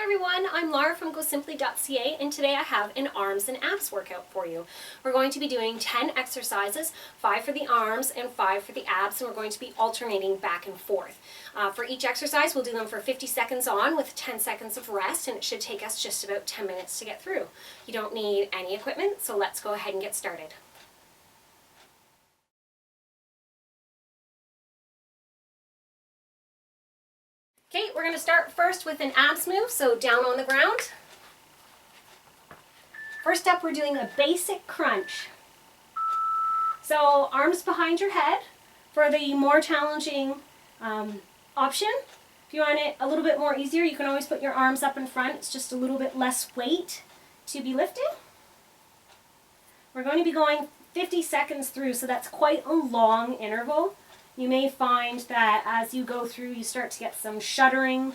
everyone, I'm Laura from gosimpli.ca, and today I have an arms and abs workout for you. We're going to be doing 10 exercises, 5 for the arms and 5 for the abs, and we're going to be alternating back and forth. For each exercise, we'll do them for 50 seconds on with 10 seconds of rest, and it should take us just about 10 minutes to get through. You don't need any equipment, so let's go ahead and get started. Okay, we're going to start first with an abs move, so down on the ground. First up, we're doing a basic crunch. So arms behind your head. For the more challenging option, if you want it a little bit more easier, you can always put your arms up in front. It's just a little bit less weight to be lifted. We're going to be going 50 seconds through, so that's quite a long interval. You may find that as you go through, you start to get some shuddering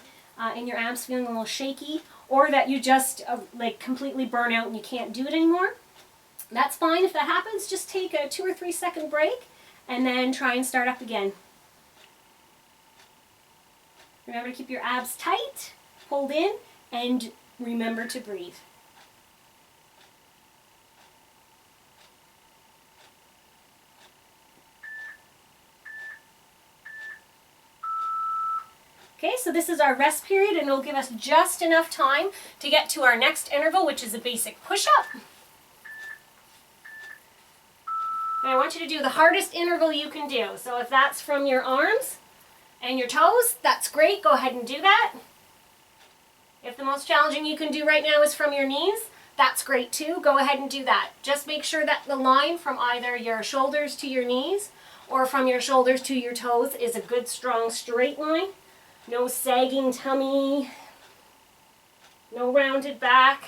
in your abs, feeling a little shaky, or that you just like completely burn out and you can't do it anymore. That's fine if that happens. Just take a 2 or 3 second break and then try and start up again. Remember to keep your abs tight, hold in, and remember to breathe. Okay, so this is our rest period, and it'll give us just enough time to get to our next interval, which is a basic push-up. And I want you to do the hardest interval you can do. So if that's from your arms and your toes, that's great. Go ahead and do that. If the most challenging you can do right now is from your knees, that's great too. Go ahead and do that. Just make sure that the line from either your shoulders to your knees or from your shoulders to your toes is a good, strong, straight line. No sagging tummy, no rounded back.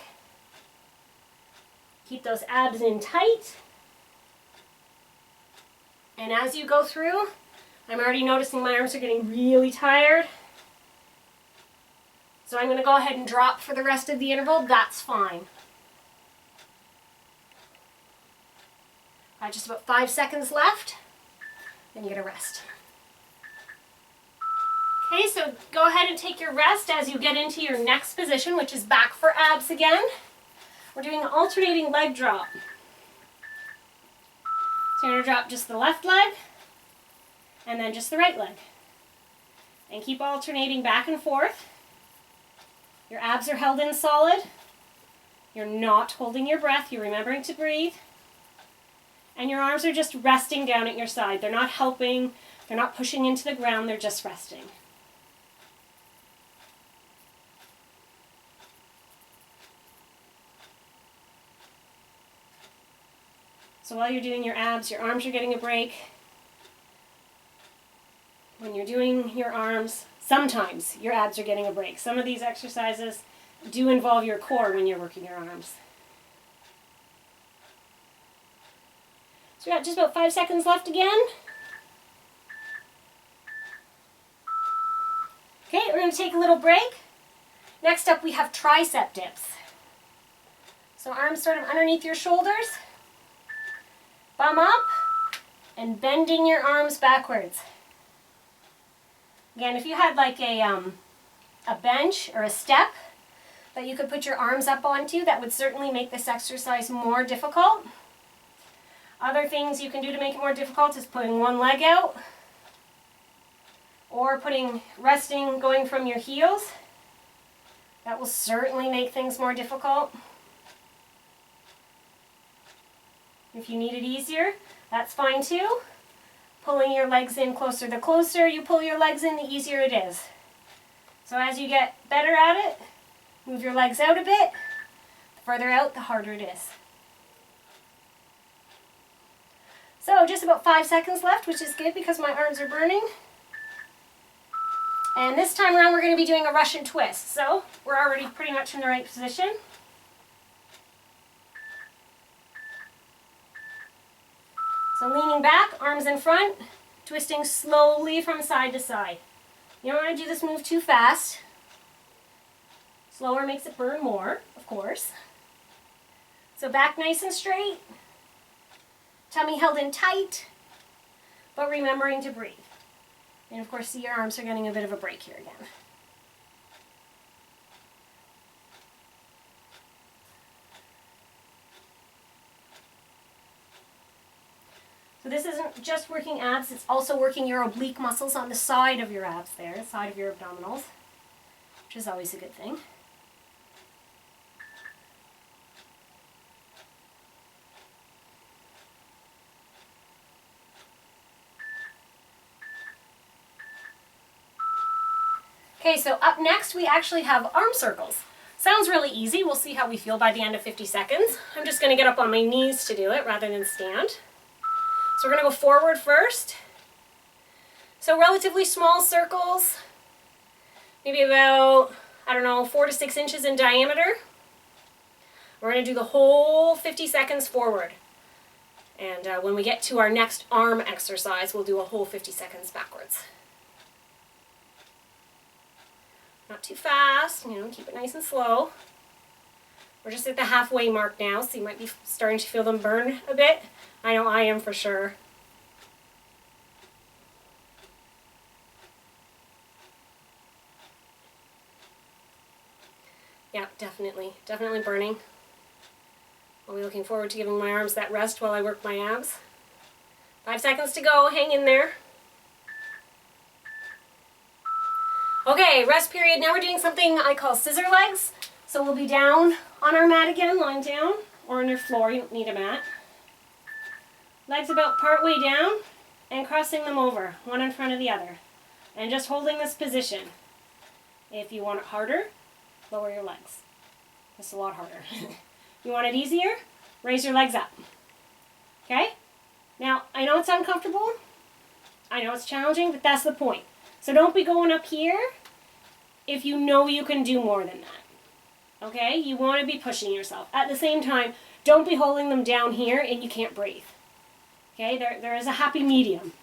Keep those abs in tight. And as you go through, I'm already noticing my arms are getting really tired. So I'm going to go ahead and drop for the rest of the interval. That's fine. Just about 5 seconds left. Then you get a rest. Okay, so go ahead and take your rest as you get into your next position, which is back for abs again. We're doing an alternating leg drop. So you're going to drop just the left leg and then just the right leg. And keep alternating back and forth. Your abs are held in solid. You're not holding your breath. You're remembering to breathe. And your arms are just resting down at your side. They're not helping. They're not pushing into the ground. They're just resting. So while you're doing your abs, your arms are getting a break. When you're doing your arms, sometimes your abs are getting a break. Some of these exercises do involve your core when you're working your arms. So we got just about 5 seconds left again. Okay, we're going to take a little break. Next up we have tricep dips. So arms sort of underneath your shoulders. Bum up and bending your arms backwards. Again, if you had like a bench or a step that you could put your arms up onto, that would certainly make this exercise more difficult. Other things you can do to make it more difficult is putting one leg out or resting, going from your heels. That will certainly make things more difficult. If you need it easier, that's fine too. Pulling your legs in closer. The closer you pull your legs in, the easier it is. So as you get better at it, move your legs out a bit. The further out, the harder it is. So just about 5 seconds left, which is good because my arms are burning. And this time around, we're going to be doing a Russian twist. So we're already pretty much in the right position. So leaning back, arms in front, twisting slowly from side to side. You don't want to do this move too fast. Slower makes it burn more, of course. So back nice and straight. Tummy held in tight, but remembering to breathe. And of course, see your arms are getting a bit of a break here again. So this isn't just working abs, it's also working your oblique muscles on the side of your abs there, the side of your abdominals, which is always a good thing. Okay, so up next we actually have arm circles. Sounds really easy. We'll see how we feel by the end of 50 seconds. I'm just going to get up on my knees to do it rather than stand. So we're going to go forward first. So relatively small circles, maybe about, I don't know, 4 to 6 inches in diameter. We're going to do the whole 50 seconds forward. And when we get to our next arm exercise, we'll do a whole 50 seconds backwards. Not too fast, keep it nice and slow. We're just at the halfway mark now, so you might be starting to feel them burn a bit. I know I am for sure. Yeah, definitely burning. I'll be looking forward to giving my arms that rest while I work my abs. 5 seconds to go, hang in there. Okay, rest period. Now we're doing something I call scissor legs. So we'll be down on our mat again, lying down, or on your floor. You don't need a mat. Legs about part way down and crossing them over, one in front of the other. And just holding this position. If you want it harder, lower your legs. It's a lot harder. You want it easier? Raise your legs up. Okay? Now, I know it's uncomfortable. I know it's challenging, but that's the point. So don't be going up here if you know you can do more than that. Okay? You want to be pushing yourself. At the same time, don't be holding them down here and you can't breathe. Okay? There is a happy medium.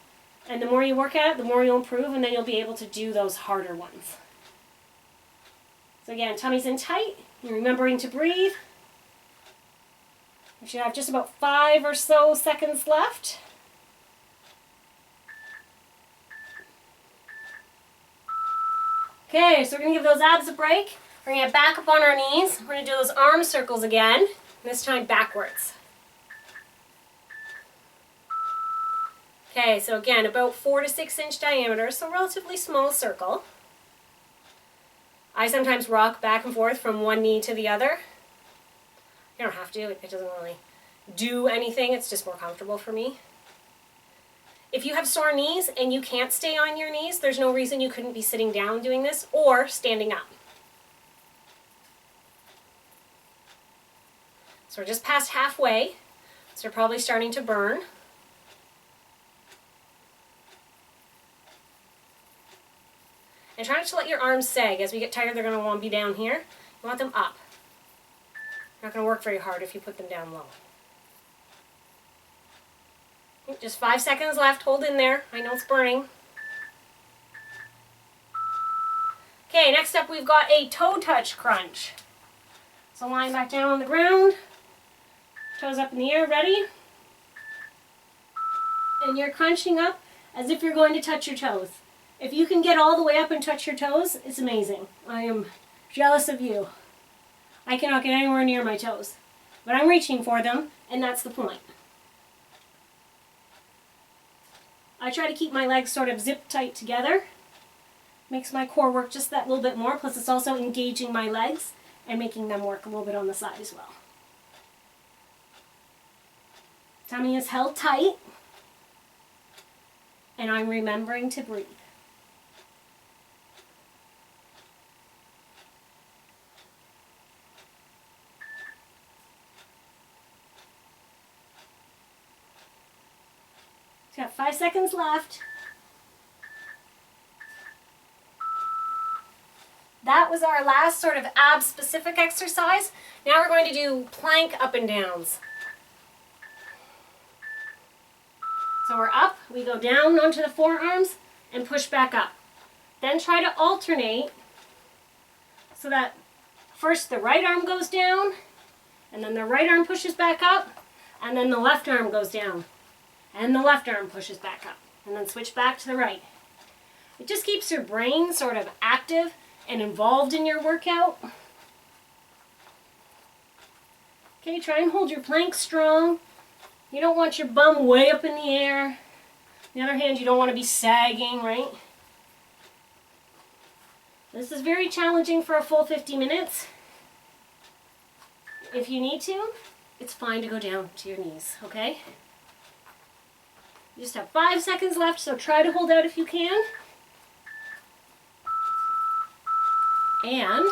And the more you work at it, the more you'll improve, and then you'll be able to do those harder ones. So again, tummy's in tight. You're remembering to breathe. We should have just about 5 or so seconds left. Okay, so we're going to give those abs a break. We're going to get back up on our knees. We're going to do those arm circles again, this time backwards. Okay, so again, about 4 to 6 inch diameter, so relatively small circle. I sometimes rock back and forth from one knee to the other. You don't have to, it doesn't really do anything, it's just more comfortable for me. If you have sore knees and you can't stay on your knees, there's no reason you couldn't be sitting down doing this or standing up. So we're just past halfway, so we're probably starting to burn. And try not to let your arms sag. As we get tired, they're going to want to be down here. You want them up. Not going to work very hard if you put them down low. Just 5 seconds left. Hold in there. I know it's burning. Okay, next up we've got a toe touch crunch. So lying back down on the ground. Toes up in the air. Ready? And you're crunching up as if you're going to touch your toes. If you can get all the way up and touch your toes, it's amazing. I am jealous of you. I cannot get anywhere near my toes. But I'm reaching for them, and that's the point. I try to keep my legs sort of zip tight together. Makes my core work just that little bit more, plus it's also engaging my legs and making them work a little bit on the side as well. Tummy is held tight, and I'm remembering to breathe. Got 5 seconds left. That was our last sort of ab-specific exercise. Now we're going to do plank up and downs. So we're up, we go down onto the forearms and push back up. Then try to alternate so that first the right arm goes down, and then the right arm pushes back up, and then the left arm goes down. And the left arm pushes back up. And then switch back to the right. It just keeps your brain sort of active and involved in your workout. Okay, try and hold your plank strong. You don't want your bum way up in the air. On the other hand, you don't want to be sagging, right? This is very challenging for a full 50 minutes. If you need to, it's fine to go down to your knees, okay? You just have 5 seconds left, so try to hold out if you can. And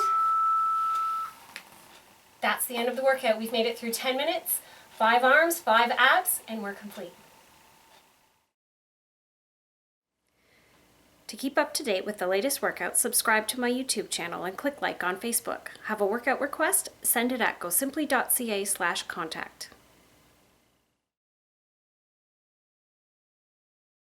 that's the end of the workout. We've made it through 10 minutes, 5 arms, 5 abs, and we're complete. To keep up to date with the latest workouts, subscribe to my YouTube channel and click like on Facebook. Have a workout request? Send it at gosimpli.ca/contact.